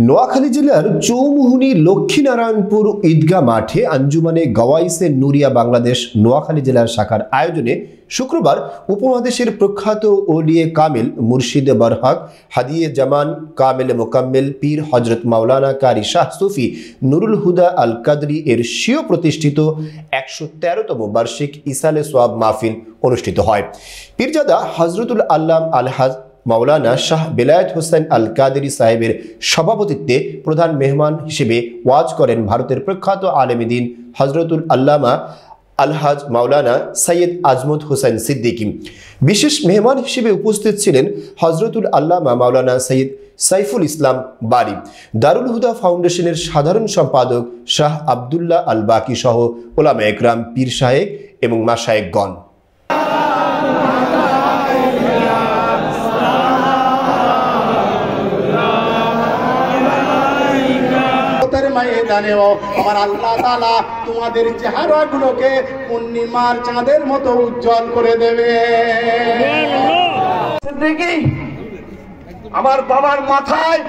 নোয়াখালী জেলার চৌমুহনী লক্ষ্মীনারায়ণপুর ঈদগাহ মাঠে আঞ্জুমানে গওয়াইসে নুরিয়া বাংলাদেশ নোয়াখালী জেলার শাখার আয়োজনে শুক্রবার উপমহাদেশের প্রখ্যাত ওলিয়ে কামিল মুর্শিদে বরহক হাদিয়ে জামান কামেল মোকাম্মেল পীর হজরত মাওলানা কারি শাহ সুফি নুরুল হুদা আল কাদরি এর স্বীয় প্রতিষ্ঠিত ১১৩তম বার্ষিক ইসালে সোয়াব মাহফিল অনুষ্ঠিত হয়। পীরজাদা হজরতুল আল্লাম আলহাজ মাওলানা শাহ বেলায়েত হোসেন আল কাদেরি সাহেবের সভাপতিত্বে প্রধান মেহমান হিসেবে ওয়াজ করেন ভারতের প্রখ্যাত আলেম দ্বীন হজরতুল আল্লামা আলহাজ মাওলানা সৈয়দ আজমত হোসেন সিদ্দিকী। বিশেষ মেহমান হিসেবে উপস্থিত ছিলেন হজরতুল আল্লামা মাওলানা সৈয়দ সাইফুল ইসলাম বারি, দারুল হুদা ফাউন্ডেশনের সাধারণ সম্পাদক শাহ আবদুল্লাহ আল বাকি সহ ওলামা একরাম, পীর সাহেব এবং মাশায়েখগণ। আমার আল্লাহ তাআলা তোমাদের চেহারাগুলোকে পূর্ণিমার চাঁদের মতো উজ্জ্বল করে দেবে। আমার বাবার মাথায়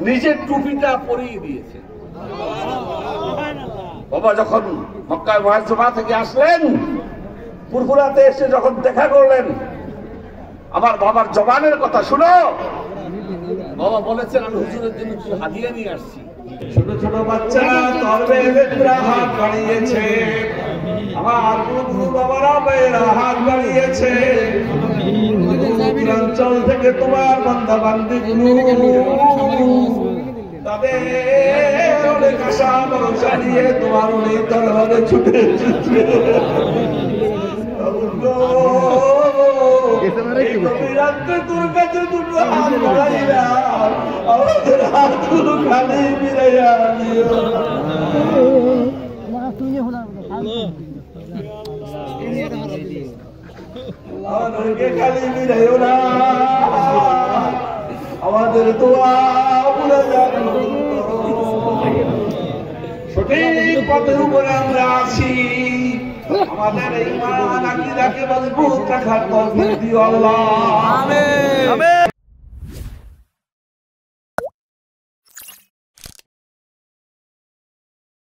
নিজের টুপিটা পরিয়ে দিয়েছে। বাবা যখন মক্কা মুআজ্জামা থেকে আসলেন, ফুরফুরাতে এসে যখন দেখা করলেন, আমার বাবার জবানের কথা শুনো। বাবা বলেছেন আমি হুজুরের জন্য কিছু হাদিয়া নিয়ে আসছি। ছোট ছোট বাচ্চারা তরবেরা হাত বাড়িয়েছে, আমার গুরু বাবারা বেরা হাত বাড়িয়েছে। অঞ্চল থেকে তোমার বান্দা বান্দিগুলো তাদের অনেক আশা ভরসা নিয়ে তোমার অনেক দরবারে ছুটে এসেছে। তোর কাছে দুটো হাত বাড়াইলাম, আমাদের হাতগুলো খালি মিলাইয়া দিও। আমাদেরকে খালি মিলাইও না, আমাদের দোয়া ভুলে যাবে। সঠিক পথের উপরে আমরা আছি, আমাদের ঈমান আকীদাকে মজবুত রাখার তৌফিক দিও আল্লাহ। আমিন।